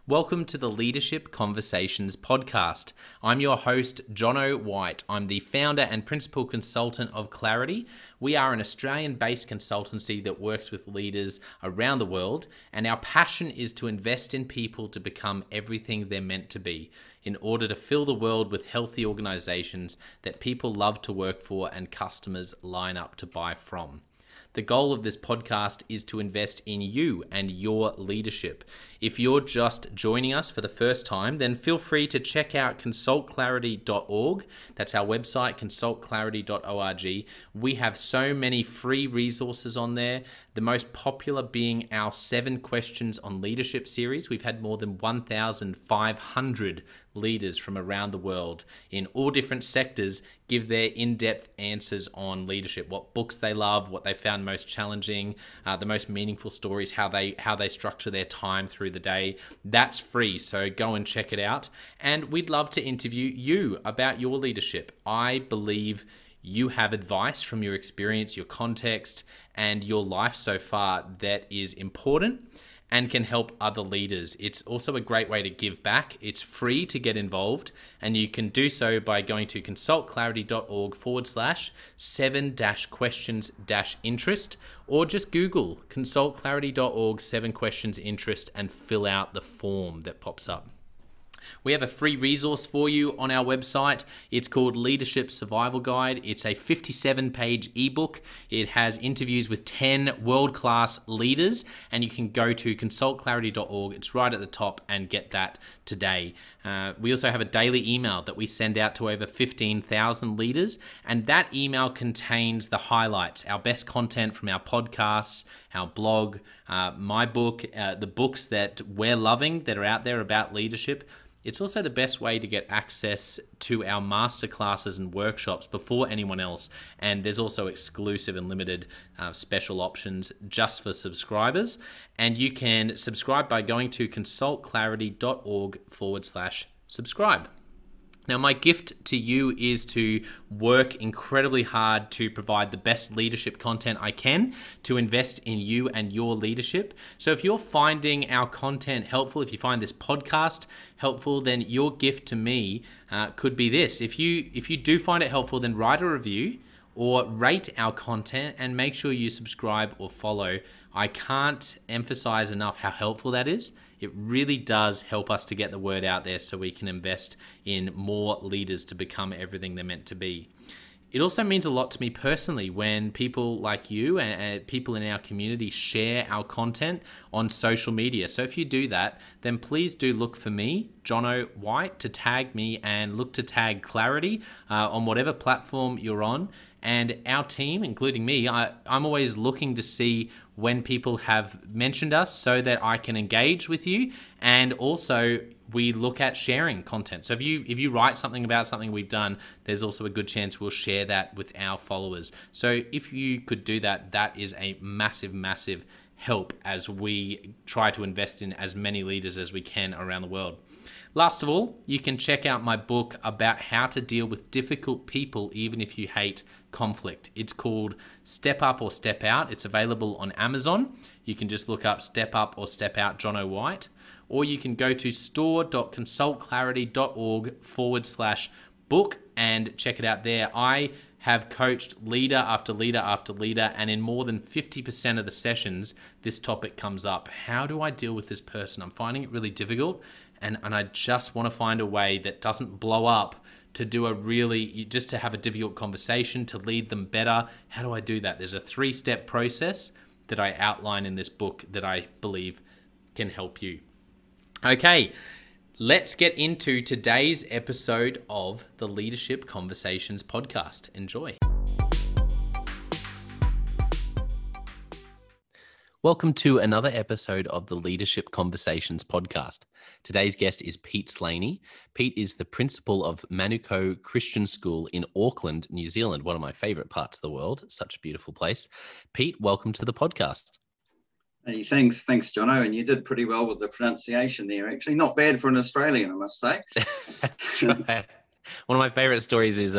Welcome to the Leadership Conversations podcast. I'm your host, Jonno White. I'm the founder and principal consultant of Clarity. We are an Australian-based consultancy that works with leaders around the world, and our passion is to invest in people to become everything they're meant to be in order to fill the world with healthy organizations that people love to work for and customers line up to buy from. The goal of this podcast is to invest in you and your leadership. If you're just joining us for the first time, then feel free to check out consultclarity.org. That's our website, consultclarity.org. We have so many free resources on there, the most popular being our 7 Questions on Leadership series. We've had more than 1,500 leaders from around the world in all different sectors give their in-depth answers on leadership, what books they love, what they found most challenging, the most meaningful stories, how they structure their time through the day. That's free, so go and check it out. And we'd love to interview you about your leadership. I believe you have advice from your experience, your context, and your life so far that is important and can help other leaders. It's also a great way to give back. It's free to get involved, and you can do so by going to consultclarity.org/7-questions-interest, or just Google consultclarity.org 7 questions interest and fill out the form that pops up. We have a free resource for you on our website. It's called Leadership Survival Guide. It's a 57-page ebook. It has interviews with 10 world-class leaders, and you can go to consultclarity.org. It's right at the top, and get that today. We also have a daily email that we send out to over 15,000 leaders, and that email contains the highlights, our best content from our podcasts, our blog, my book, the books that we're loving that are out there about leadership. It's also the best way to get access to our masterclasses and workshops before anyone else. And there's also exclusive and limited special options just for subscribers. And you can subscribe by going to consultclarity.org/subscribe. Now, my gift to you is to work incredibly hard to provide the best leadership content I can to invest in you and your leadership. So if you're finding our content helpful, if you find this podcast helpful, then your gift to me could be this. If you do find it helpful, then write a review or rate our content and make sure you subscribe or follow. I can't emphasize enough how helpful that is. It really does help us to get the word out there so we can invest in more leaders to become everything they're meant to be. It also means a lot to me personally when people like you and people in our community share our content on social media. So if you do that, then please do look for me, Jonno White, to tag me, and look to tag Clarity on whatever platform you're on. And our team, including me, I'm always looking to see when people have mentioned us so that I can engage with you. And also we look at sharing content. So if you write something about something we've done, there's also a good chance we'll share that with our followers. So if you could do that, that is a massive, massive help as we try to invest in as many leaders as we can around the world. Last of all, you can check out my book about how to deal with difficult people even if you hate conflict. It's called Step Up or Step Out. It's available on Amazon. You can just look up Step Up or Step Out Jonno White, or you can go to store.consultclarity.org/book and check it out there. I have coached leader after leader after leader, and in more than 50% of the sessions, this topic comes up. How do I deal with this person? I'm finding it really difficult, and I just want to find a way that doesn't blow up to just to have a difficult conversation, to lead them better. How do I do that? There's a 3-step process that I outline in this book that I believe can help you. Okay, let's get into today's episode of the Leadership Conversations podcast. Enjoy. Welcome to another episode of the Leadership Conversations podcast. Today's guest is Pete Slaney. Pete is the principal of Manukau Christian School in Auckland, New Zealand, one of my favorite parts of the world. Such a beautiful place. Pete, welcome to the podcast. Hey, thanks, Jonno. And you did pretty well with the pronunciation there. Actually, not bad for an Australian, I must say. That's right. One of my favorite stories is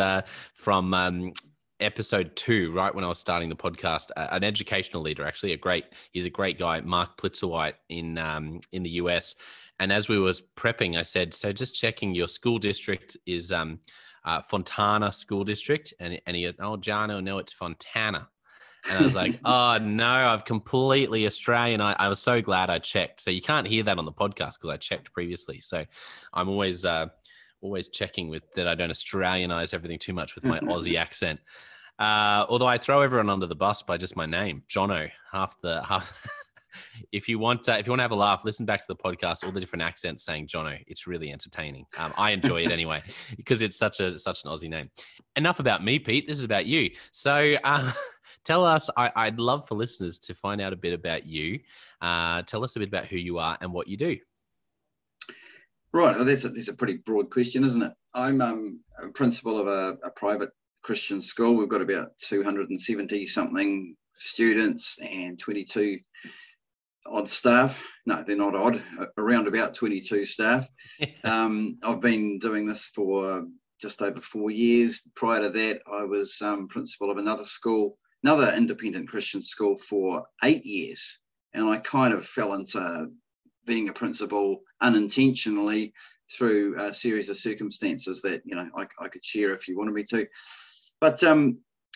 from episode 2, right when I was starting the podcast. An educational leader, actually, he's a great guy, Mark Plitzerwhite in the US. And as we was prepping, I said, so just checking your school district is Fontana School District. And he goes, oh, Jonno, no, it's Fontana. And I was like, oh, no, I've completely Australian. I was so glad I checked. So you can't hear that on the podcast because I checked previously. So I'm always checking with that I don't Australianize everything too much with my Aussie accent. Although I throw everyone under the bus by just my name, Jonno. Half. If you want to have a laugh, listen back to the podcast. All the different accents saying Jonno. It's really entertaining. I enjoy it anyway because it's such an Aussie name. Enough about me, Pete. This is about you. So tell us. I'd love for listeners to find out a bit about you. Tell us a bit about who you are and what you do. Right. Well, that's a pretty broad question, isn't it? I'm a principal of a private Christian school. We've got about 270 something students and 22 odd staff. No, they're not odd. Around about 22 staff. I've been doing this for just over 4 years. Prior to that, I was principal of another school, another independent Christian school, for 8 years, and I kind of fell into being a principal unintentionally through a series of circumstances that I could share if you wanted me to. But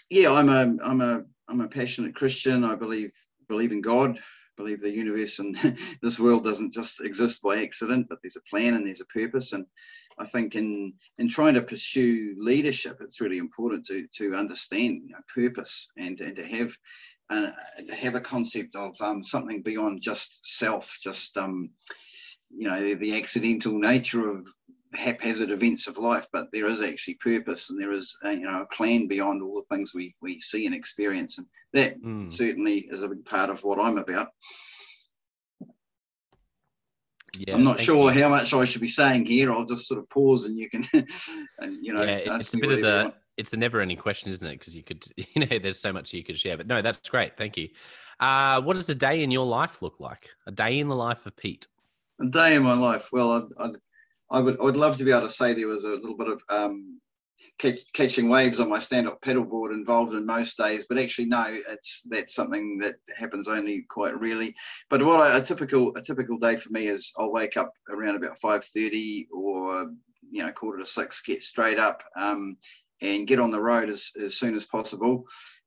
yeah, I'm a passionate Christian. I believe in God. Believe the universe and this world doesn't just exist by accident, but there's a plan and there's a purpose. And I think in trying to pursue leadership, it's really important to understand purpose and to have a concept of something beyond just self, just the accidental nature of haphazard events of life, but there is actually purpose, and there is a plan beyond all the things we see and experience, and that certainly is a big part of what I'm about. Yeah, I'm not sure how much I should be saying here. I'll just sort of pause, and you can, it's a bit of it's a never-ending question, isn't it? Because you could, there's so much you could share. But no, that's great. Thank you. What does a day in your life look like? A day in the life of Pete. A day in my life. Well, I would love to be able to say there was a little bit of catching waves on my stand-up paddleboard involved in most days, but actually no, that's something that happens only quite rarely. But what a typical day for me is I'll wake up around about 5:30 or 5:45, get straight up and get on the road as soon as possible.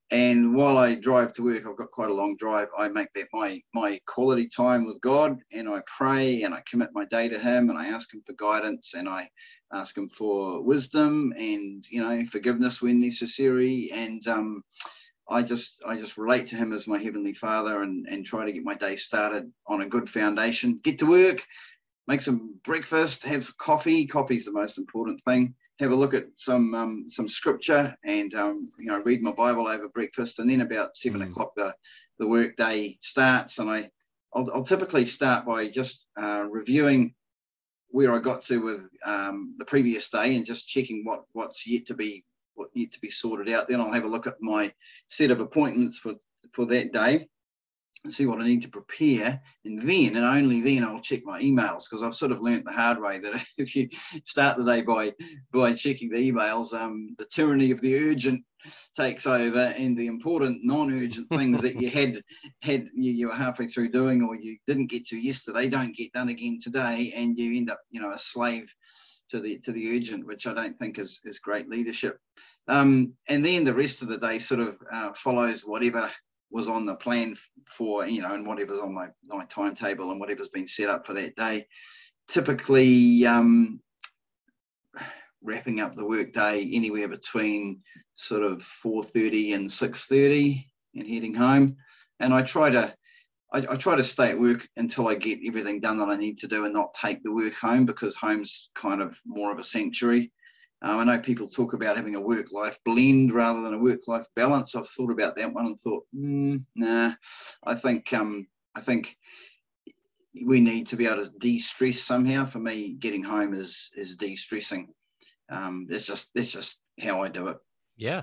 And while I drive to work, I've got quite a long drive, I make that my quality time with God, and I pray and I commit my day to Him, and I ask Him for guidance, and I ask Him for wisdom and forgiveness when necessary, and I just relate to Him as my Heavenly Father, and try to get my day started on a good foundation. Get to work, make some breakfast, have coffee. Coffee's the most important thing. Have a look at some scripture, and read my Bible over breakfast, and then about 7 o'clock the work day starts, and I'll typically start by just reviewing where I got to with the previous day, and just checking what's yet to be sorted out. Then I'll have a look at my set of appointments for that day and see what I need to prepare, and then and only then I'll check my emails, because I've sort of learnt the hard way that if you start the day by checking the emails, the tyranny of the urgent takes over, and the important non-urgent things that you were halfway through doing or you didn't get to yesterday don't get done again today, and you end up a slave to the urgent, which I don't think is great leadership. And then the rest of the day sort of follows whatever was on the plan for, and whatever's on my timetable and whatever's been set up for that day. Typically wrapping up the work day anywhere between sort of 4:30 and 6:30 and heading home. And I try to stay at work until I get everything done that I need to do, and not take the work home, because home's kind of more of a sanctuary. I know people talk about having a work-life blend rather than a work-life balance. I've thought about that one and thought, nah. I think we need to be able to de-stress somehow. For me, getting home is de-stressing. That's just how I do it. Yeah.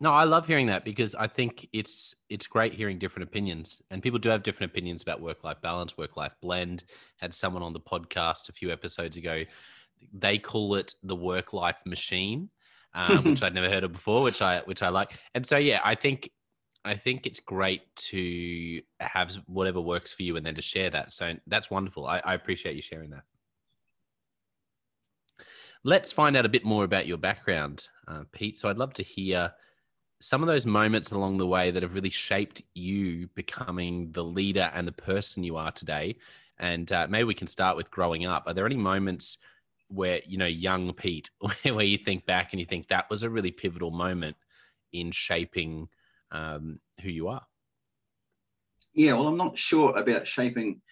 No, I love hearing that, because I think it's great hearing different opinions, and people do have different opinions about work-life balance, work-life blend. Had someone on the podcast a few episodes ago. They call it the work-life machine, which I'd never heard of before, which I like. And so, yeah, I think I think it's great to have whatever works for you and then to share that. So that's wonderful. I appreciate you sharing that. Let's find out a bit more about your background, Pete. So I'd love to hear some of those moments along the way that have really shaped you becoming the leader and the person you are today. And maybe we can start with growing up. Are there any moments where, young Pete, where you think back and you think that was a really pivotal moment in shaping who you are? Yeah, well, I'm not sure about shaping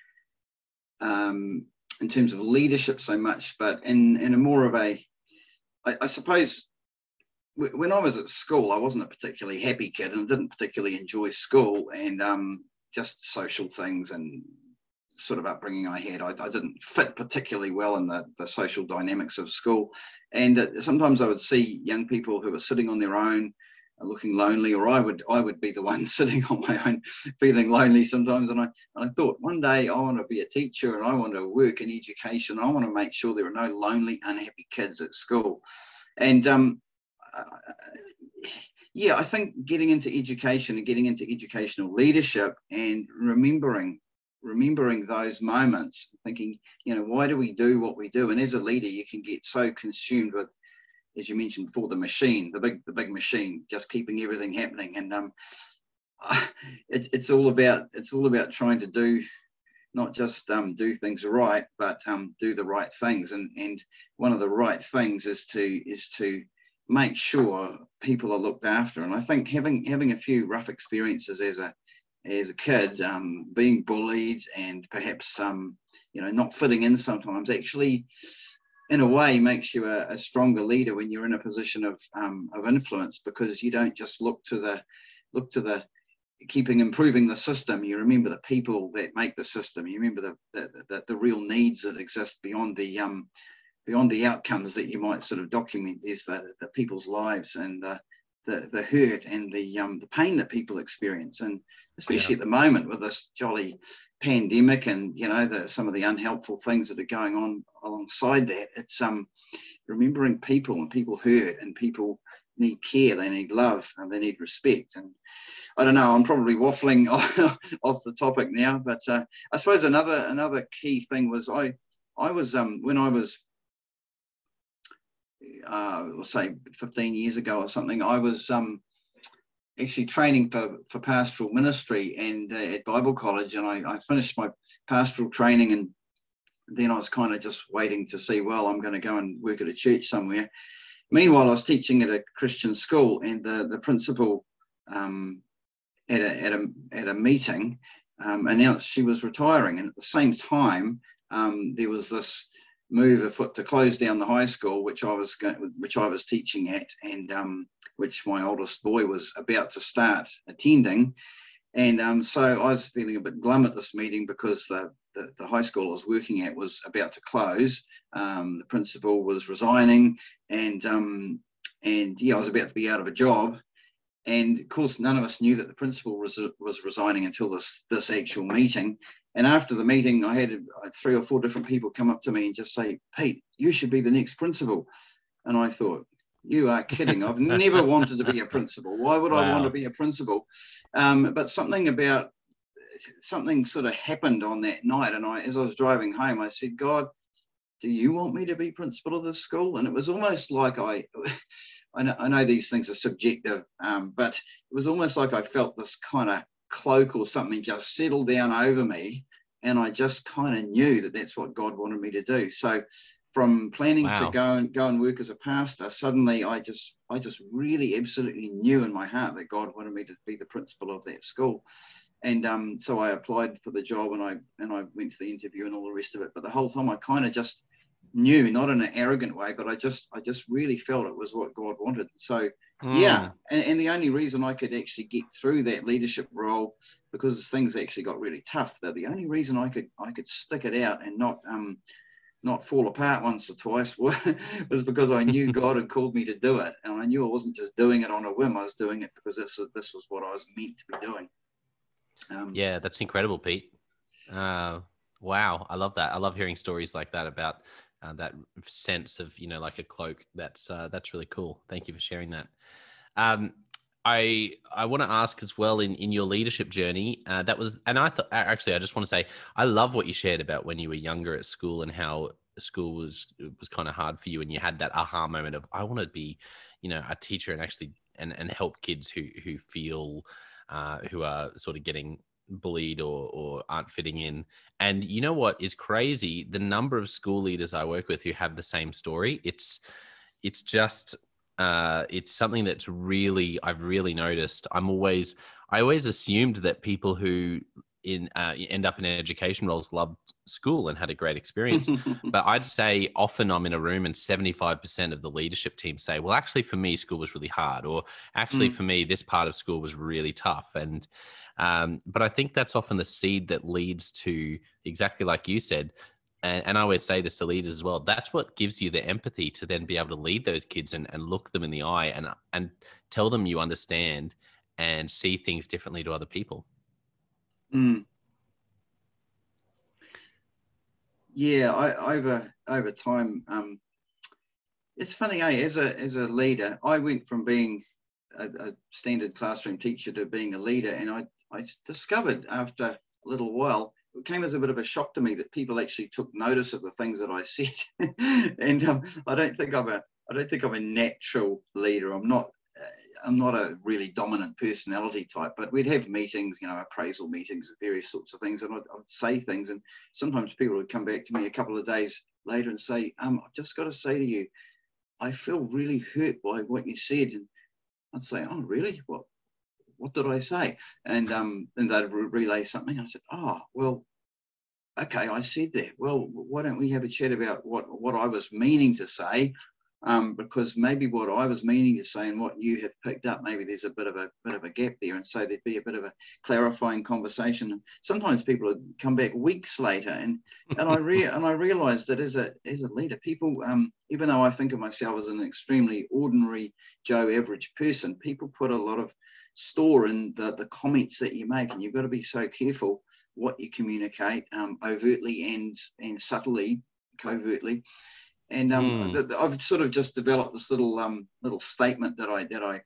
in terms of leadership so much, but in a more of a, I suppose, when I was at school, I wasn't a particularly happy kid and didn't particularly enjoy school and just social things and sort of upbringing I had. I didn't fit particularly well in the social dynamics of school. And sometimes I would see young people who were sitting on their own, looking lonely, or I would be the one sitting on my own, feeling lonely sometimes. And I thought one day I want to be a teacher and I want to work in education. I want to make sure there are no lonely, unhappy kids at school. And yeah, I think getting into education and getting into educational leadership and remembering those moments, thinking, why do we do what we do? And as a leader, you can get so consumed with, as you mentioned before, the machine, the big machine, just keeping everything happening. And it's all about trying to do, not just do things right, but do the right things. And one of the right things is to make sure people are looked after. And I think having a few rough experiences as a kid, being bullied and perhaps not fitting in sometimes, actually in a way makes you a stronger leader when you're in a position of influence, because you don't just look to the improving the system. You remember the people that make the system. You remember the real needs that exist beyond the outcomes that you might sort of document. There's the people's lives and the hurt and the pain that people experience, and especially at the moment with this jolly pandemic and some of the unhelpful things that are going on alongside that. It's remembering people, and people hurt, and people need care, they need love, and they need respect. And I don't know, I'm probably waffling off the topic now, but I suppose another key thing was I was when I was let's say 15 years ago or something, I was actually training for pastoral ministry and at Bible college, and I finished my pastoral training, and then I was kind of just waiting to see, well, I'm going to go and work at a church somewhere. Meanwhile, I was teaching at a Christian school, and the principal at a meeting announced she was retiring, and at the same time there was this move afoot to close down the high school which I was teaching at, and which my oldest boy was about to start attending. And so I was feeling a bit glum at this meeting because the high school I was working at was about to close. The principal was resigning, and yeah, I was about to be out of a job. And of course, none of us knew that the principal was resigning until this actual meeting. And after the meeting, I had 3 or 4 different people come up to me and just say, "Pete, you should be the next principal." And I thought, you are kidding. I've never wanted to be a principal. Why would I want to be a principal? But something sort of happened on that night. And as I was driving home, I said, "God, do you want me to be principal of this school?" And it was almost like I know these things are subjective, but it was almost like I felt this kind of cloak or something just settled down over me, and I just kind of knew that that's what God wanted me to do. So from planning to go and work as a pastor, suddenly I just really absolutely knew in my heart that God wanted me to be the principal of that school. And so I applied for the job, and I went to the interview and all the rest of it. But the whole time I kind of just knew, not in an arrogant way, but I just really felt it was what God wanted. So yeah, and the only reason I could actually get through that leadership role, because things actually got really tough, that the only reason I could stick it out and not fall apart once or twice was because I knew God had called me to do it, and I knew I wasn't just doing it on a whim. I was doing it because this was what I was meant to be doing. Yeah, that's incredible, Pete. Wow, I love that. I love hearing stories like that about that sense of, like a cloak. That's really cool. Thank you for sharing that. I want to ask as well in your leadership journey, that was, and I thought, actually, I just want to say, I love what you shared about when you were younger at school and how school was kind of hard for you. And you had that aha moment of, I want to be, a teacher and actually, and help kids who feel, who are sort of getting bullied or aren't fitting in. And you know what is crazy? The number of school leaders I work with who have the same story, it's just, it's something that's really, I've really noticed. I always assumed that people who end up in education roles loved school and had a great experience. But I'd say often I'm in a room and 75% of the leadership team say, well, actually for me, school was really hard, or actually for me, this part of school was really tough. And, but I think that's often the seed that leads to, exactly like you said, and I always say this to leaders as well, that's what gives you the empathy to then be able to lead those kids and look them in the eye and tell them you understand and see things differently to other people. Yeah, over time, it's funny, as a leader, I went from being a standard classroom teacher to being a leader, and I discovered after a little while, it came as a bit of a shock to me that people actually took notice of the things that I said. And I don't think I'm a natural leader. I'm not a really dominant personality type, but we'd have meetings, appraisal meetings, various sorts of things, and I'd say things, and sometimes people would come back to me a couple of days later and say, I've just got to say to you, I feel really hurt by what you said. And I'd say, oh, really? What did I say? And they'd relay something. I said, oh, well, okay, I said that. Well, why don't we have a chat about what I was meaning to say? Because maybe what I was meaning to say and what you have picked up, maybe there's a bit of a gap there, and so there'd be a bit of a clarifying conversation. And sometimes people would come back weeks later, and I realised that as a leader, people, even though I think of myself as an extremely ordinary Joe average person, people put a lot of store in the comments that you make, and you've got to be so careful what you communicate, overtly and subtly, covertly. And I've sort of just developed this little statement that I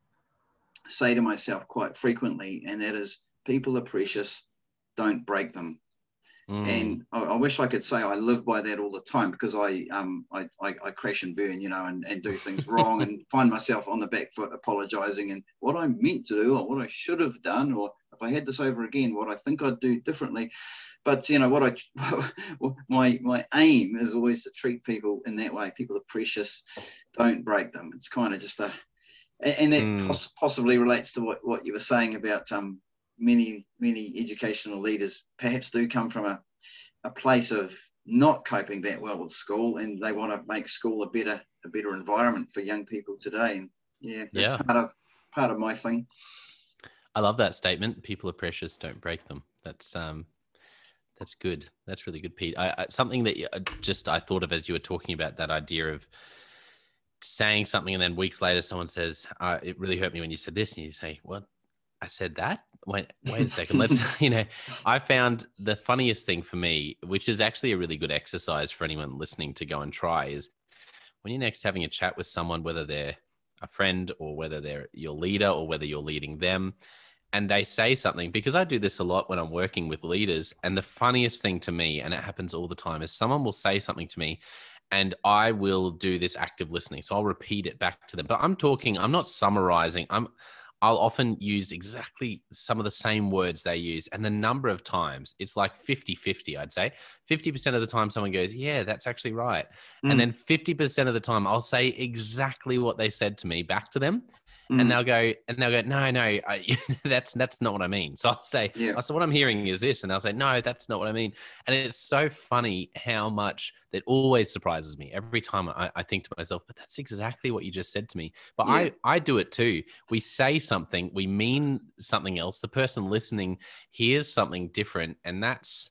say to myself quite frequently, and that is, people are precious, don't break them. And I wish I could say I live by that all the time, because I crash and burn, and do things wrong and find myself on the back foot apologizing, and what I meant to do or what I should have done, or if I had this over again, what I think I'd do differently. But my aim is always to treat people in that way. People are precious, don't break them. It's kind of just and that possibly relates to what you were saying about many educational leaders perhaps do come from a place of not coping that well with school, and they want to make school a better environment for young people today. And that's part of my thing. I love that statement. People are precious, don't break them. That's good. That's really good, Pete. Something that I thought of as you were talking about that idea of saying something and then weeks later someone says, it really hurt me when you said this. And you say, what? I said that? Wait a second. Let's, I found the funniest thing for me, which is actually a really good exercise for anyone listening to go and try, is when you're next having a chat with someone, whether they're a friend or whether they're your leader or whether you're leading them, and they say something, because I do this a lot when I'm working with leaders. And the funniest thing to me, and it happens all the time, is someone will say something to me and I will do this active listening. So I'll repeat it back to them, but I'm not summarizing. I'll often use exactly some of the same words they use. And the number of times, it's like 50-50, I'd say. 50% of the time someone goes, yeah, that's actually right. And then 50% of the time I'll say exactly what they said to me back to them. And they'll go, no, that's not what I mean. So I'll say, so what I'm hearing is this. And they'll say, no, that's not what I mean. And it's so funny how much that always surprises me every time I think to myself, but that's exactly what you just said to me. But I do it too. We say something, we mean something else. The person listening hears something different. And that's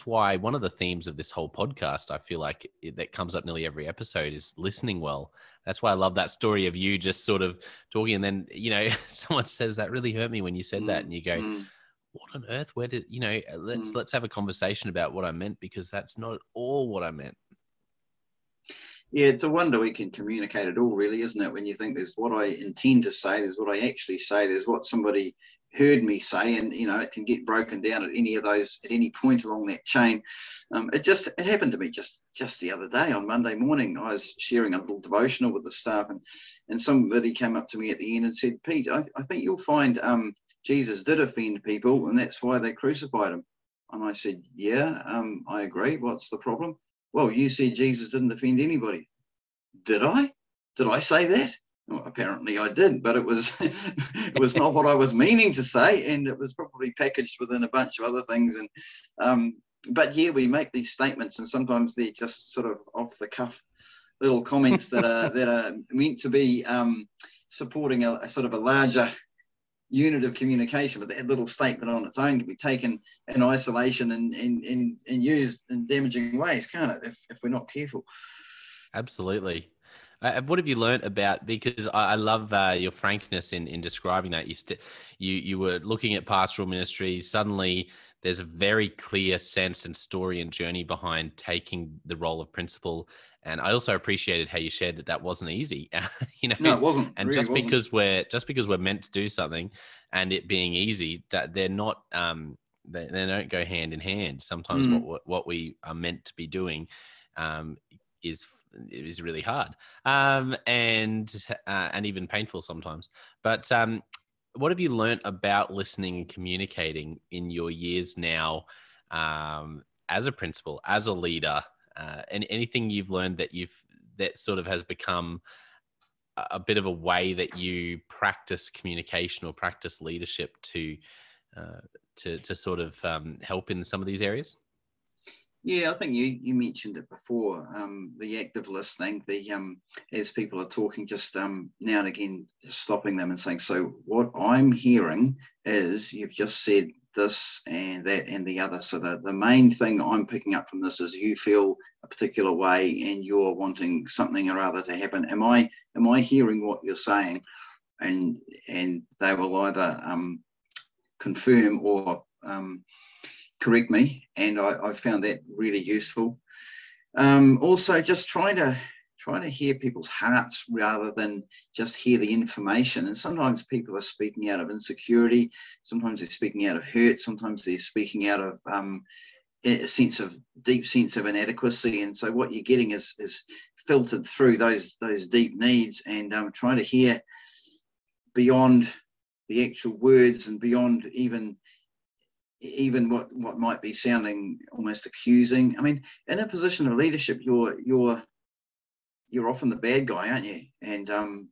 why one of the themes of this whole podcast, I feel like that comes up nearly every episode, is listening well. That's why I love that story of you just sort of talking, and then, someone says, that really hurt me when you said that. And you go, what on earth? Where did, let's have a conversation about what I meant, because that's not at all what I meant. Yeah, it's a wonder we can communicate at all, really, isn't it? When you think there's what I intend to say, there's what I actually say, there's what somebody heard me say, and it can get broken down at any of those, at any point along that chain. It happened to me just the other day on Monday morning. I was sharing a little devotional with the staff, and somebody came up to me at the end and said, "Pete, I think you'll find Jesus did offend people, and that's why they crucified him." And I said, "Yeah, I agree. What's the problem?" "Well, you said Jesus didn't offend anybody." Did I? Did I say that? Well, apparently I did, but it was it was not what I was meaning to say, and it was probably packaged within a bunch of other things. And but yeah, we make these statements, and sometimes they're just sort of off the cuff little comments that are meant to be supporting a sort of a larger unit of communication, but that little statement on its own can be taken in isolation and used in damaging ways, can't it, if we're not careful? Absolutely. What have you learnt about, because I love your frankness in describing that. You were looking at pastoral ministry. Suddenly there's a very clear sense and story and journey behind taking the role of principal. And I also appreciated how you shared that wasn't easy. No, it wasn't. And It really just because we're meant to do something and it being easy, that they're not, they don't go hand in hand. Sometimes what we are meant to be doing is really hard, and even painful sometimes. But what have you learnt about listening and communicating in your years now, as a principal, as a leader, and anything you've learned that sort of has become a bit of a way that you practice communication or practice leadership to sort of help in some of these areas? Yeah, I think you mentioned it before. The active listening, as people are talking, just now and again, just stopping them and saying, "So what I'm hearing is you've just said this and that and the other. So the main thing I'm picking up from this is you feel a particular way and you're wanting something or other to happen. Am I hearing what you're saying?" And they will either confirm or correct me, and I found that really useful. Also, just trying to hear people's hearts rather than just hear the information. And sometimes people are speaking out of insecurity, sometimes they're speaking out of hurt, sometimes they're speaking out of a deep sense of inadequacy. And so what you're getting is filtered through those deep needs, and trying to hear beyond the actual words and beyond even what might be sounding almost accusing. I mean, in a position of leadership, you're often the bad guy, aren't you? And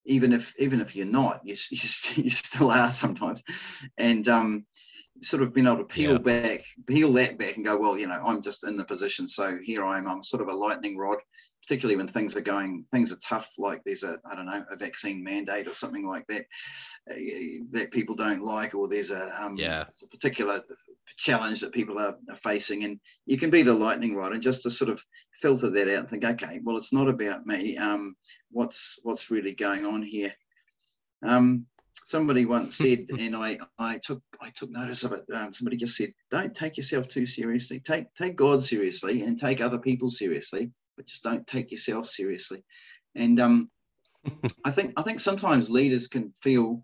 even if you're not, you still are sometimes. And sort of being able to peel that back and go, well, I'm just in the position, so here I am. I'm sort of a lightning rod, particularly when things are tough, like there's a vaccine mandate or something like that that people don't like, or there's a particular challenge that people are facing, and you can be the lightning rod and just to sort of filter that out and think, okay, well, it's not about me. What's really going on here? Somebody once said, and I took notice of it. Somebody just said, "Don't take yourself too seriously. Take God seriously and take other people seriously, but just don't take yourself seriously." And I think sometimes leaders can feel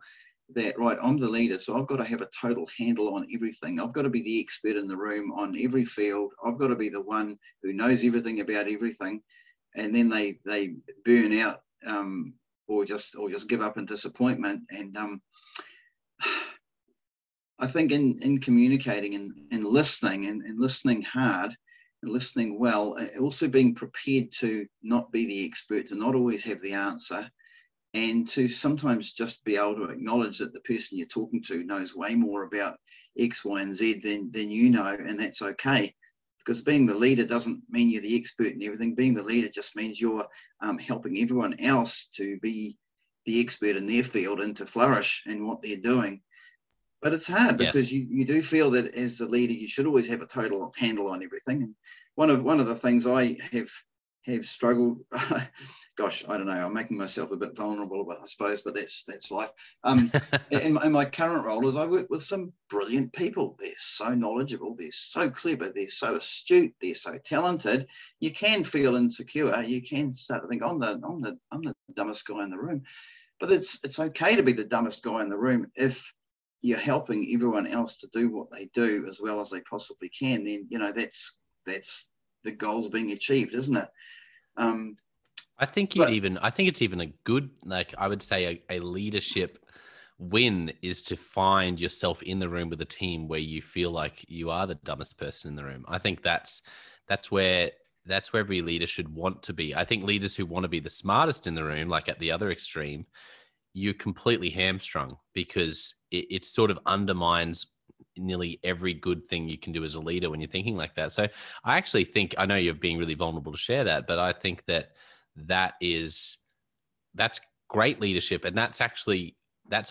that, right, I'm the leader, so I've got to have a total handle on everything. I've got to be the expert in the room on every field. I've got to be the one who knows everything about everything, and then they burn out. Or just give up in disappointment. And I think in communicating and listening and listening hard and listening well, also being prepared to not be the expert, to not always have the answer, and to sometimes just be able to acknowledge that the person you're talking to knows way more about X, Y, and Z than you know, and that's okay. Because being the leader doesn't mean you're the expert in everything. Being the leader just means you're helping everyone else to be the expert in their field and to flourish in what they're doing. But it's hard because you do feel that as the leader, you should always have a total handle on everything. And one of the things I have struggled gosh, I don't know, I'm making myself a bit vulnerable, I suppose, but that's life. In my current role is I work with some brilliant people. They're so knowledgeable, they're so clever, they're so astute, they're so talented. You can feel insecure. You can start to think, I'm the dumbest guy in the room. But it's okay to be the dumbest guy in the room if you're helping everyone else to do what they do as well as they possibly can. Then that's the goals being achieved, isn't it? I think it's even a good, like, I would say a leadership win is to find yourself in the room with a team where you feel like you are the dumbest person in the room. I think that's where every leader should want to be. I think leaders who want to be the smartest in the room, like at the other extreme, you're completely hamstrung, because it sort of undermines nearly every good thing you can do as a leader when you're thinking like that. So I actually think, I know you're being really vulnerable to share that, but I think that's great leadership. And that's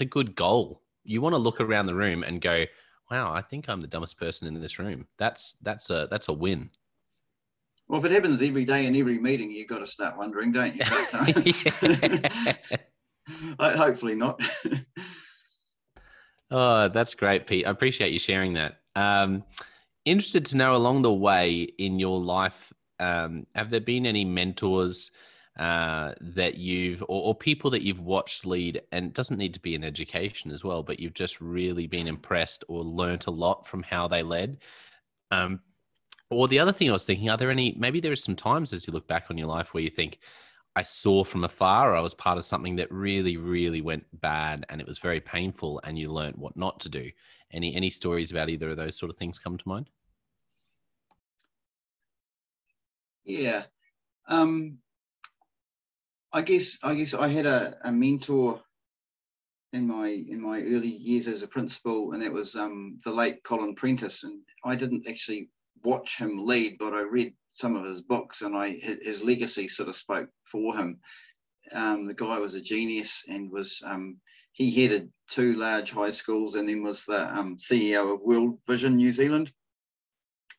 a good goal. You want to look around the room and go, wow, I think I'm the dumbest person in this room. That's a win. Well, if it happens every day in every meeting, you've got to start wondering, don't you? But, hopefully not. Oh, that's great, Pete. I appreciate you sharing that. Interested to know, along the way in your life, have there been any mentors that or people that you've watched lead, and it doesn't need to be in education as well, but you've just really been impressed or learnt a lot from how they led? Or the other thing I was thinking, maybe there are some times as you look back on your life where you think, I saw from afar, or I was part of something that really, really went bad and it was very painful, and you learned what not to do. Any stories about either of those sort of things come to mind? Yeah. I guess I had a mentor in my early years as a principal, and that was the late Colin Prentice. And I didn't actually watch him lead, but I read some of his books, and his legacy sort of spoke for him. The guy was a genius, and he headed 2 large high schools, and then was the CEO of World Vision New Zealand.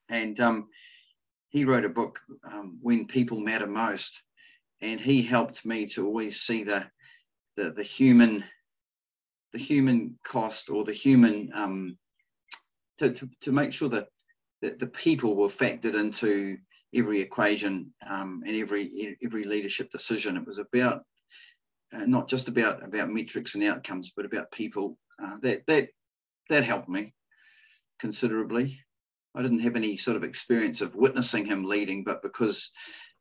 And he wrote a book, When People Matter Most, and he helped me to always see the human cost, or the human to make sure that the people were factored into every equation, and every leadership decision. It was about not just about metrics and outcomes, but about people. That helped me considerably. I didn't have any sort of experience of witnessing him leading, but because,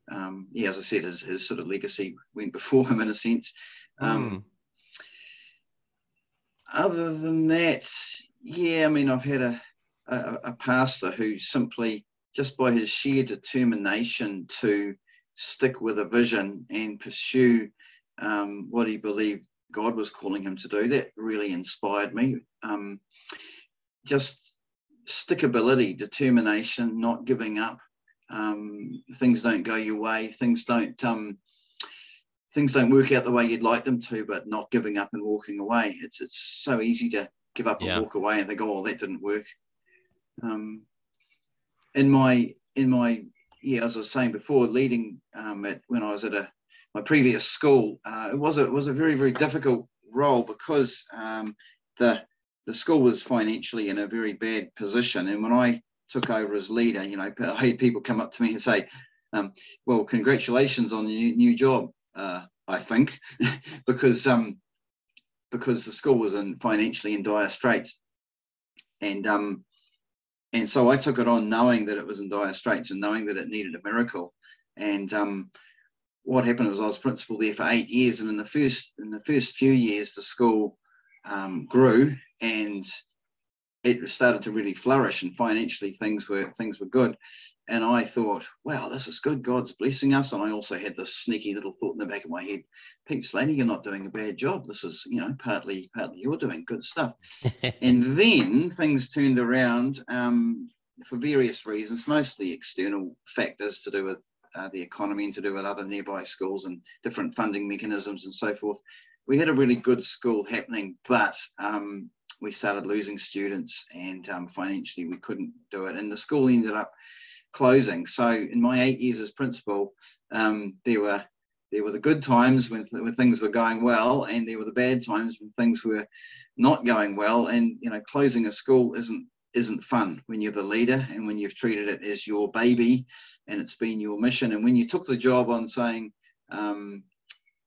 as I said, his sort of legacy went before him in a sense. Other than that, I've had a pastor who simply, just by his sheer determination to stick with a vision and pursue what he believed God was calling him to do, that really inspired me. Just stickability, determination, not giving up. Things don't go your way. Things don't work out the way you'd like them to, but not giving up and walking away. It's so easy to give up and walk away and think, oh, that didn't work. In my as I was saying before, leading when I was at my previous school, it was a very, very difficult role, because the school was financially in a very bad position. And when I took over as leader, I had people come up to me and say, well, congratulations on the new job, I think, because the school was financially in dire straits. And so I took it on knowing that it was in dire straits and knowing that it needed a miracle. And what happened was I was principal there for 8 years, and in the first few years the school grew, and it started to really flourish, and financially things were good. And I thought, wow, this is good. God's blessing us. And I also had this sneaky little thought in the back of my head, Pete Slaney, you're not doing a bad job. This is, partly you're doing good stuff. And then things turned around for various reasons, mostly external factors to do with the economy and to do with other nearby schools and different funding mechanisms and so forth. We had a really good school happening, but we started losing students, and financially we couldn't do it. And the school ended up closing. So in my 8 years as principal, there were there were the good times when things were going well, and there were the bad times when things were not going well. And closing a school isn't fun when you're the leader and when you've treated it as your baby and it's been your mission. And when you took the job on saying,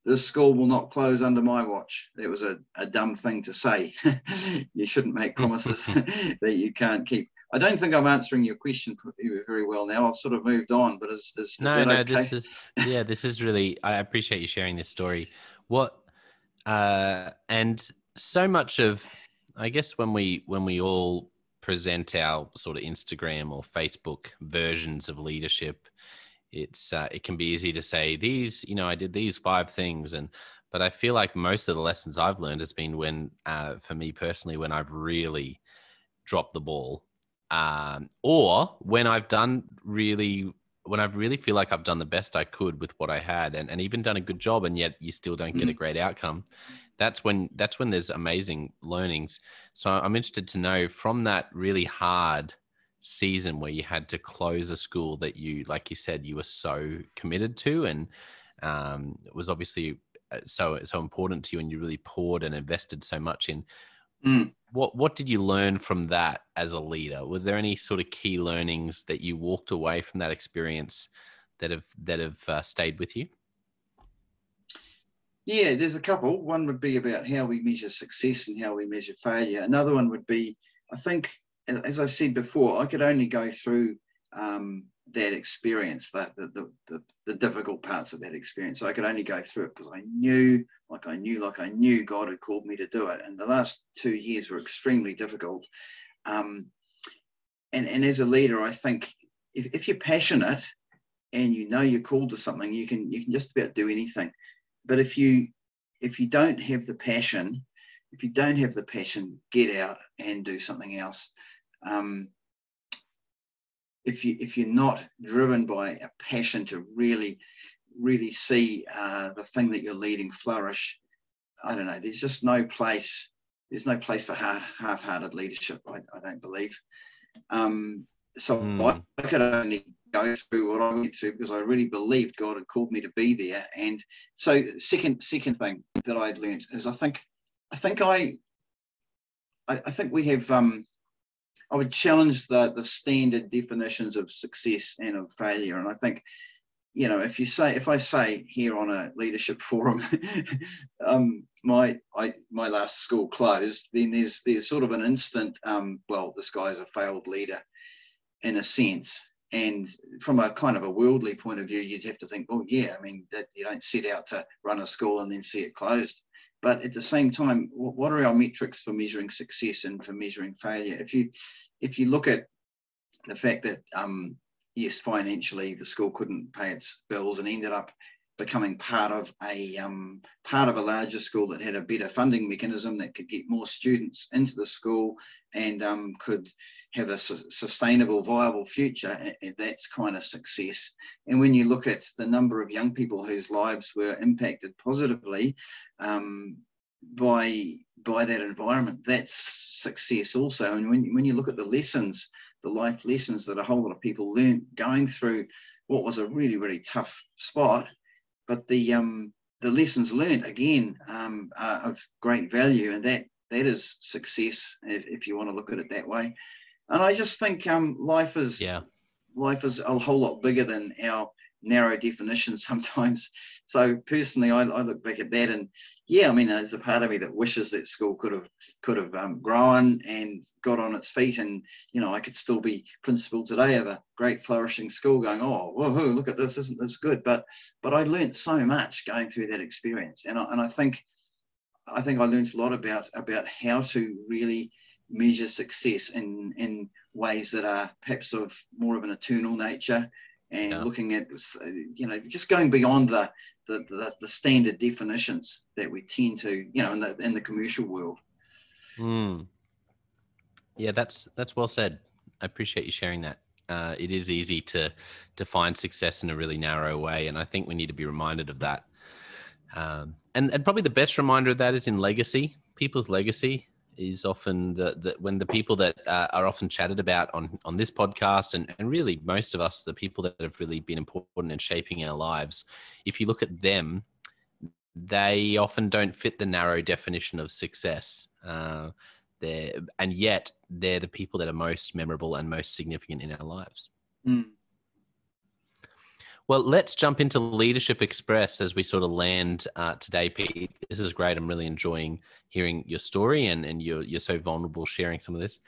this school will not close under my watch, that was a dumb thing to say. You shouldn't make promises that you can't keep. I don't think I'm answering your question very well now. I've sort of moved on, but is that okay? This is really, I appreciate you sharing this story. And so much of, I guess when we all present our sort of Instagram or Facebook versions of leadership, it can be easy to say these, I did these 5 things. But I feel like most of the lessons I've learned has been when, for me personally, when I've really dropped the ball, or when I've really feel like I've done the best I could with what I had and even done a good job, and yet you still don't get a great outcome. That's when there's amazing learnings. So I'm interested to know, from that really hard season where you had to close a school that you, like you said, you were so committed to, and it was obviously so important to you, and you really poured and invested so much in. What did you learn from that as a leader? Was there any sort of key learnings that you walked away from that experience that have stayed with you? Yeah, there's a couple. One would be about how we measure success and how we measure failure. Another one would be, I think, as I said before, I could only go through that experience, the difficult parts of that experience. I could only go through it because I knew God had called me to do it. And the last 2 years were extremely difficult. And as a leader, I think if you're passionate and you're called to something, you can just about do anything. But if you don't have the passion, get out and do something else. If you're not driven by a passion to really see the thing that you're leading flourish, I don't know, there's just no place. There's no place for half-hearted leadership, I don't believe. I could only go through what I went through because I really believed God had called me to be there. And so second thing that I'd learned is I think we have, I would challenge the standard definitions of success and of failure. And I think, if I say here on a leadership forum, my last school closed, then there's sort of an instant, well, this guy's a failed leader in a sense. And from a kind of a worldly point of view, you'd have to think, well, yeah, I mean, that you don't set out to run a school and then see it closed. But at the same time, what are our metrics for measuring success and for measuring failure? If you look at the fact that, yes, financially the school couldn't pay its bills and ended up becoming part of a larger school that had a better funding mechanism that could get more students into the school and could have a sustainable, viable future, that's kind of success. And when you look at the number of young people whose lives were impacted positively by that environment, that's success also. And when you look at the lessons, the life lessons that a whole lot of people learned going through what was a really, really tough spot, but the lessons learned again are of great value, and that is success if you want to look at it that way. And I just think life is a whole lot bigger than our narrow definitions sometimes. So personally, I look back at that, and yeah, I mean, there's a part of me that wishes that school could have grown and got on its feet, and I could still be principal today of a great flourishing school, going, oh, whoa, look at this, isn't this good? But I learned so much going through that experience, and I think I learned a lot about how to really measure success in ways that are perhaps of more of an eternal nature, and looking at just going beyond the standard definitions that we tend to in the commercial world. Yeah, that's well said. I appreciate you sharing that. It is easy to define success in a really narrow way, and I think we need to be reminded of that. And probably the best reminder of that is in legacy, people's legacy. is often when the people that are often chatted about on this podcast, and really most of us, the people that have really been important in shaping our lives, if you look at them, they often don't fit the narrow definition of success. And yet they're the people that are most memorable and most significant in our lives. Mm. Well, let's jump into Leadership Express as we sort of land today, Pete. This is great. I'm really enjoying hearing your story, and you're so vulnerable sharing some of this.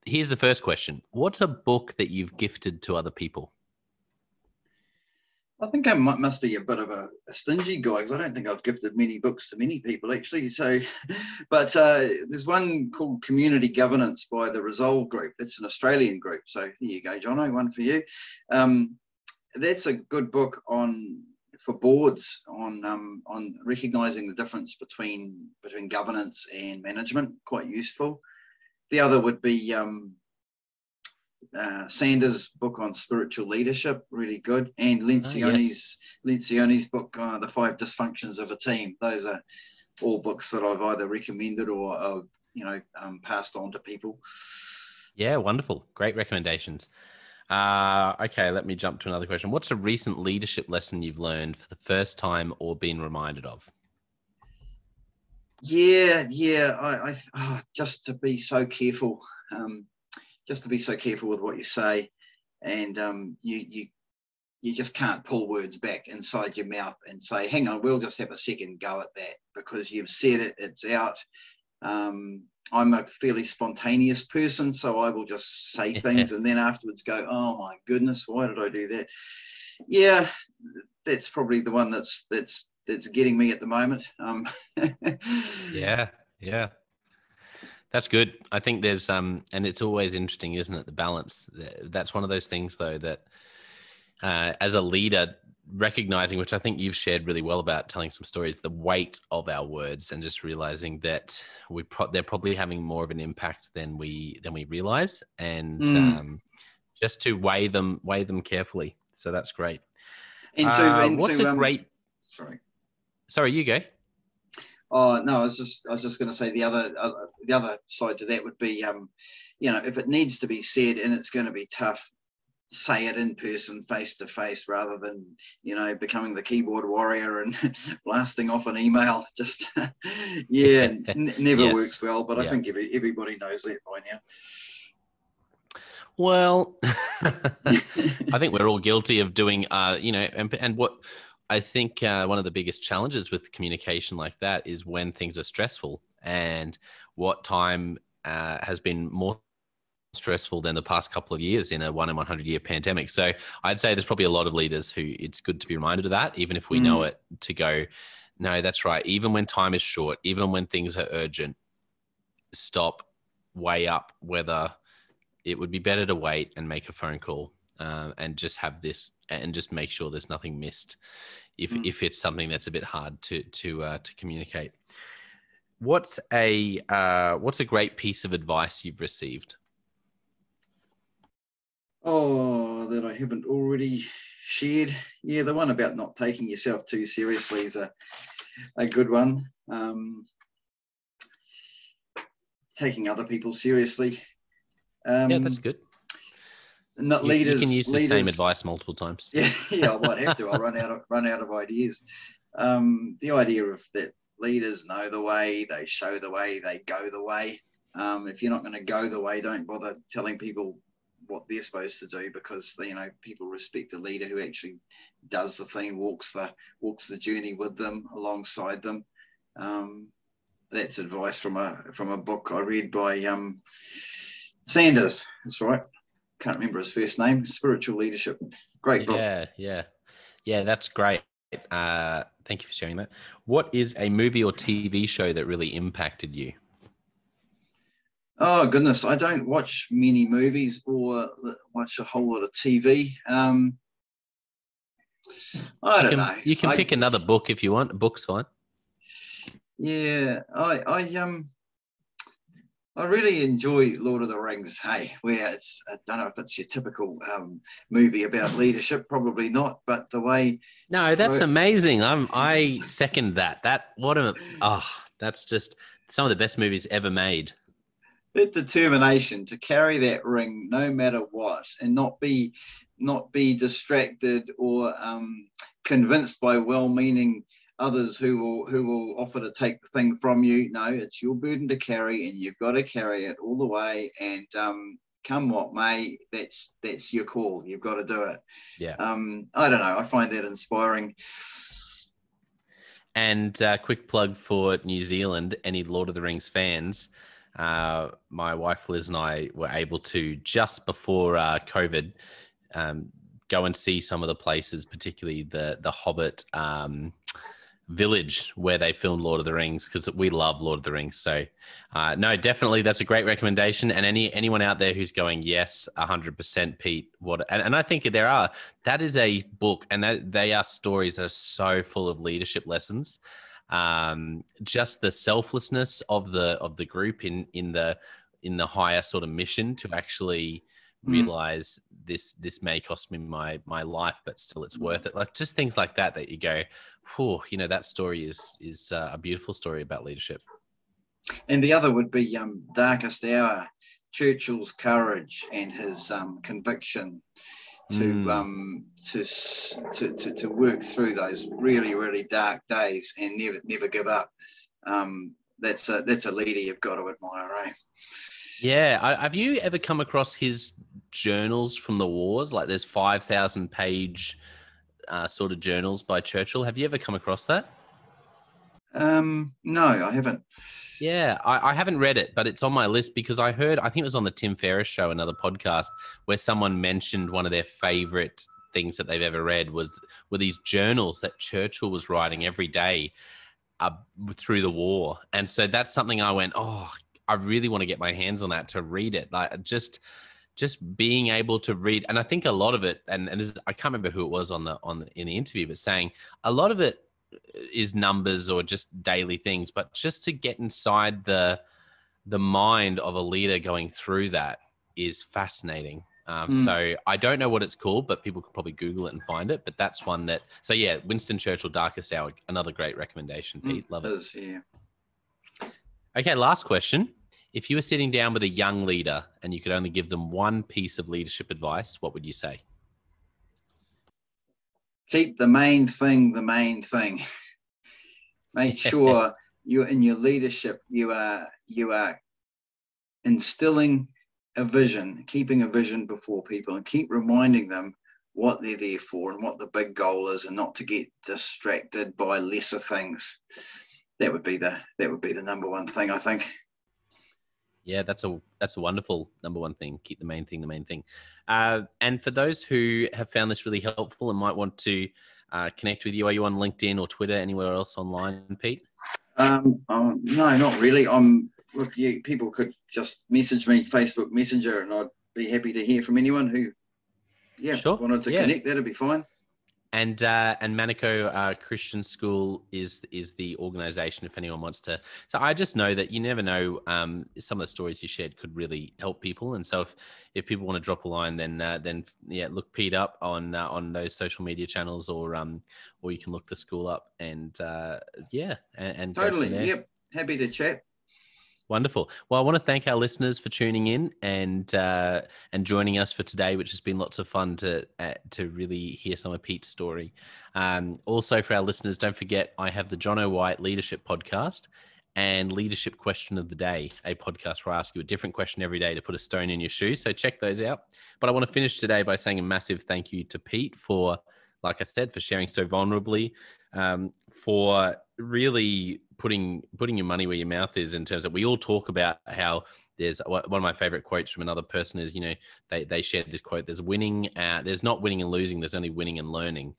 Here's the first question. What's a book that you've gifted to other people? I think I must be a bit of a stingy guy, because I don't think I've gifted many books to many people, actually. So, but there's one called Community Governance by the Resolve Group. It's an Australian group. So there you go, Jonno, one for you. That's a good book for boards on recognising the difference between governance and management. Quite useful. The other would be Sanders' book on spiritual leadership, really good, and Lencioni's book, The 5 Dysfunctions of a Team. Those are all books that I've either recommended or passed on to people. Yeah, wonderful, great recommendations. Okay, let me jump to another question. What's a recent leadership lesson you've learned for the first time or been reminded of? Yeah, just to be so careful. Just to be so careful with what you say, and you just can't pull words back inside your mouth and say, hang on, we'll just have a second go at that, because you've said it, it's out. I'm a fairly spontaneous person, so I will just say things and then afterwards go, oh my goodness, why did I do that? Yeah, that's probably the one that's getting me at the moment. Yeah. That's good. I think there's, and it's always interesting, isn't it? The balance. That's one of those things, though, that as a leader, recognizing, which I think you've shared really well about telling some stories, the weight of our words, and just realizing that they're probably having more of an impact than we realize, and just to weigh them carefully. So that's great. Sorry, you go. Oh no, I was just going to say the other side to that would be, if it needs to be said and it's going to be tough, say it in person, face to face, rather than becoming the keyboard warrior and blasting off an email. Just never works well. But I think everybody knows that by now. Well, I think we're all guilty of doing, and what. I think one of the biggest challenges with communication like that is when things are stressful, and what time has been more stressful than the past couple of years in a 1 in 100 year pandemic. So I'd say there's probably a lot of leaders who it's good to be reminded of that, even if we know it, to go, no, that's right. Even when time is short, even when things are urgent, stop, weigh up whether it would be better to wait and make a phone call. And just have this, and just make sure there's nothing missed if it's something that's a bit hard to communicate. What's a great piece of advice you've received? Oh, that I haven't already shared. Yeah, the one about not taking yourself too seriously is a good one. Taking other people seriously. Yeah, that's good. Not you can use the same advice multiple times. Yeah, I might have to. I'll run out of ideas. The idea of that leaders know the way, they show the way, they go the way. If you're not going to go the way, don't bother telling people what they're supposed to do, because people respect the leader who actually does the thing, walks the journey with them, alongside them. That's advice from a book I read by Sanders. That's right. Can't remember his first name. Spiritual Leadership. Great book. Yeah. That's great. Thank you for sharing that. What is a movie or TV show that really impacted you? Oh goodness, I don't watch many movies or watch a whole lot of TV. I don't know. You can pick another book if you want. A book's fine. Yeah, I really enjoy Lord of the Rings. Hey, where I don't know if it's your typical movie about leadership, probably not, but the way. No, that's amazing. I second that. That's Some of the best movies ever made. That determination to carry that ring no matter what, and not be distracted or convinced by well-meaning others who will offer to take the thing from you. No, it's your burden to carry, and you've got to carry it all the way. And come what may, that's your call. You've got to do it. Yeah. I don't know. I find that inspiring. And quick plug for New Zealand, any Lord of the Rings fans. My wife Liz and I were able to, just before COVID, go and see some of the places, particularly the Hobbit village where they filmed Lord of the Rings, because we love Lord of the Rings. So no, definitely that's a great recommendation. And anyone out there who's going, yes, 100% Pete, and I think that is a book, and that they are stories that are so full of leadership lessons. Just the selflessness of the group in the higher sort of mission to actually realize this may cost me my life, but still it's worth it. Like just things like that you go, whew, that story is a beautiful story about leadership. And the other would be Darkest Hour, Churchill's courage and his conviction to work through those really, really dark days and never give up. That's a leader you've got to admire, eh? Yeah. Have you ever come across his journals from the wars? Like there's 5,000 page sort of journals by Churchill. Have you ever come across that? No, I haven't. Yeah, I haven't read it, but it's on my list because I think it was on the Tim Ferriss show, another podcast, where someone mentioned one of their favorite things that they've ever read were these journals that Churchill was writing every day through the war. And so that's something I went, oh, I really want to get my hands on that to read it. Like just being able to read. And I think a lot of it, and I can't remember who it was in the interview, but saying a lot of it is numbers or just daily things, but just to get inside the mind of a leader going through that is fascinating. So I don't know what it's called, but people could probably Google it and find it. But that's one that, so yeah, Winston Churchill, Darkest Hour, another great recommendation, Pete. Love it. Yeah. Okay, last question. If you were sitting down with a young leader and you could only give them one piece of leadership advice, what would you say? Keep the main thing the main thing. Make sure you in your leadership you are instilling a vision, keeping a vision before people, and keep reminding them what they're there for and what the big goal is, and not to get distracted by lesser things. That would be the number one thing, I think. Yeah, that's a wonderful number one thing. Keep the main thing the main thing. And for those who have found this really helpful and might want to connect with you, are you on LinkedIn or Twitter, anywhere else online, Pete? No, not really. People could just message me, Facebook Messenger, and I'd be happy to hear from anyone who wanted to connect. That'd be fine. And Manukau Christian School is the organization if anyone wants to. So I just know that you never know, some of the stories you shared could really help people. And so if people want to drop a line, then look Pete up on those social media channels, or you can look the school up and and totally. Yep. Happy to chat. Wonderful. Well, I want to thank our listeners for tuning in and joining us for today, which has been lots of fun to really hear some of Pete's story. Also, for our listeners, don't forget I have the Jonno White Leadership Podcast and Leadership Question of the Day, a podcast where I ask you a different question every day to put a stone in your shoe. So check those out. But I want to finish today by saying a massive thank you to Pete for, like I said, for sharing so vulnerably, for really putting your money where your mouth is, in terms of, we all talk about how there's one of my favorite quotes from another person is, they shared this quote, there's not winning and losing, there's only winning and learning.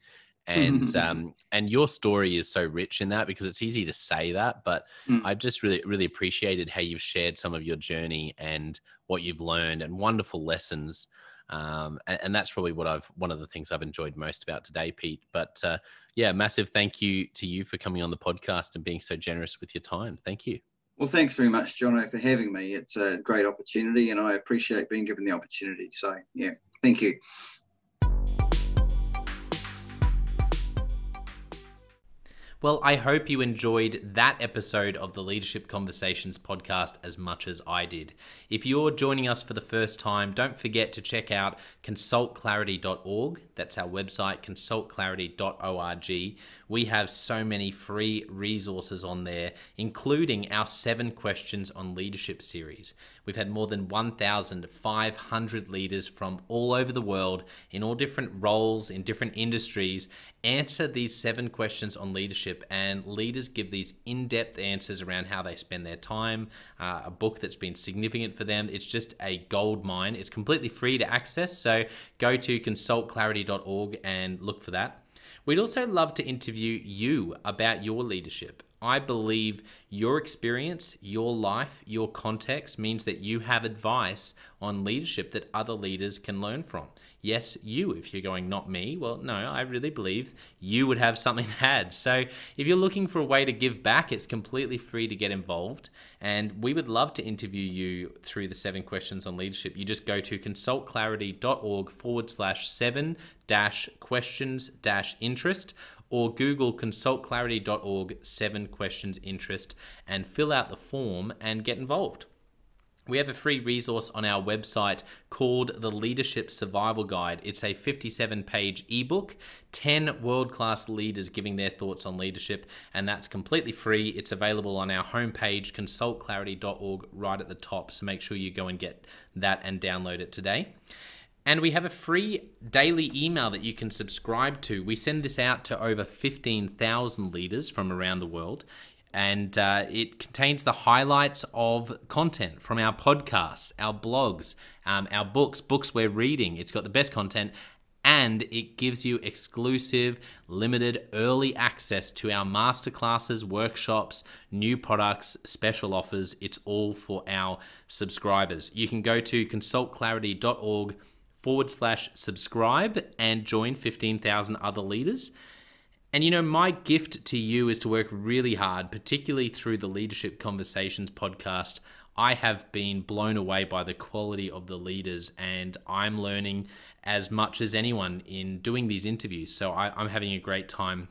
And your story is so rich in that, because it's easy to say that, but I've just really, really appreciated how you've shared some of your journey and what you've learned, and wonderful lessons. And that's probably one of the things I've enjoyed most about today, Pete. But massive thank you to you for coming on the podcast and being so generous with your time. Thank you. Well, thanks very much, Jonno, for having me. It's a great opportunity, and I appreciate being given the opportunity. So, yeah, thank you. Well, I hope you enjoyed that episode of the Leadership Conversations podcast as much as I did. If you're joining us for the first time, don't forget to check out consultclarity.org. That's our website, consultclarity.org. We have so many free resources on there, including our 7 Questions on Leadership series. We've had more than 1,500 leaders from all over the world in all different roles, in different industries, answer these 7 questions on leadership, and leaders give these in-depth answers around how they spend their time, a book that's been significant for them. It's just a gold mine. It's completely free to access, so go to consultclarity.org and look for that. We'd also love to interview you about your leadership. I believe your experience, your life, your context means that you have advice on leadership that other leaders can learn from. Yes, you, if you're going, not me, well, no, I really believe you would have something to add. So if you're looking for a way to give back, it's completely free to get involved. And we would love to interview you through the 7 Questions on Leadership. You just go to consultclarity.org/7-questions-interest, or Google consultclarity.org 7 questions interest and fill out the form and get involved. We have a free resource on our website called the Leadership Survival Guide. It's a 57-page ebook, 10 world-class leaders giving their thoughts on leadership, and that's completely free. It's available on our homepage, consultclarity.org, right at the top, so make sure you go and get that and download it today. And we have a free daily email that you can subscribe to. We send this out to over 15,000 leaders from around the world. And it contains the highlights of content from our podcasts, our blogs, our books we're reading. It's got the best content, and it gives you exclusive, limited, early access to our masterclasses, workshops, new products, special offers. It's all for our subscribers. You can go to consultclarity.org/subscribe and join 15,000 other leaders. And you know, my gift to you is to work really hard, particularly through the Leadership Conversations podcast. I have been blown away by the quality of the leaders, and I'm learning as much as anyone in doing these interviews. So I'm having a great time.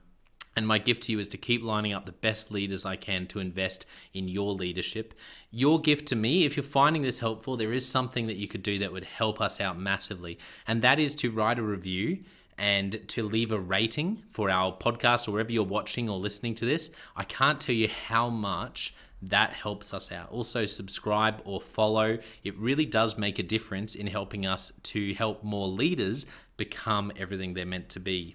And my gift to you is to keep lining up the best leaders I can to invest in your leadership. Your gift to me, if you're finding this helpful, there is something that you could do that would help us out massively. And that is to write a review and to leave a rating for our podcast or wherever you're watching or listening to this. I can't tell you how much that helps us out. Also, subscribe or follow. It really does make a difference in helping us to help more leaders become everything they're meant to be.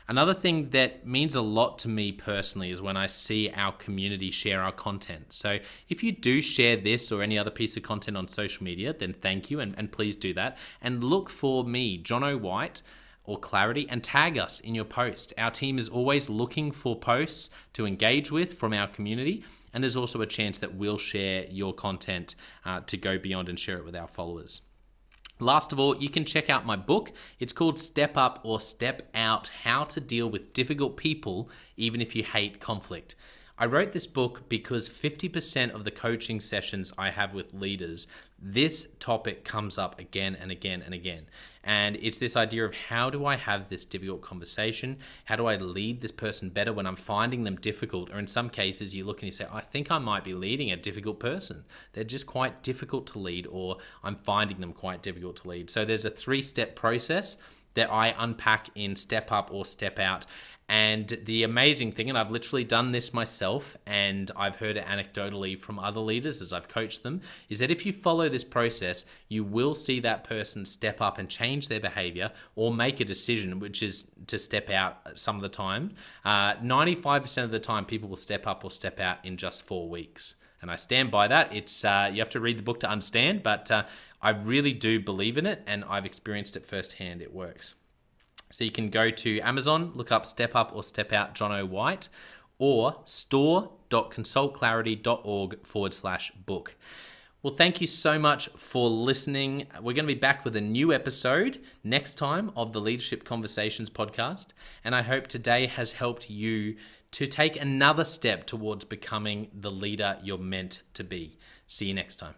Another thing that means a lot to me personally is when I see our community share our content. So if you do share this or any other piece of content on social media, then thank you, and please do that. And look for me, Jonno White, or Clarity, and tag us in your post. Our team is always looking for posts to engage with from our community, and there's also a chance that we'll share your content to go beyond and share it with our followers. Last of all, you can check out my book. It's called Step Up or Step Out: How to Deal with Difficult People Even If You Hate Conflict. I wrote this book because 50% of the coaching sessions I have with leaders, this topic comes up again and again and again. And it's this idea of, how do I have this difficult conversation? How do I lead this person better when I'm finding them difficult? Or in some cases, you look and you say, I think I might be leading a difficult person. They're just quite difficult to lead, or I'm finding them quite difficult to lead. So there's a 3-step process that I unpack in Step Up or Step Out. And the amazing thing, and I've literally done this myself, and I've heard it anecdotally from other leaders as I've coached them, is that if you follow this process, you will see that person step up and change their behavior or make a decision, which is to step out some of the time. 95% of the time, people will step up or step out in just 4 weeks. And I stand by that. It's you have to read the book to understand, but I really do believe in it, and I've experienced it firsthand. It works. So you can go to Amazon, look up Step Up or Step Out Jonno White, or store.consultclarity.org/book. Well, thank you so much for listening. We're going to be back with a new episode next time of the Leadership Conversations podcast. And I hope today has helped you to take another step towards becoming the leader you're meant to be. See you next time.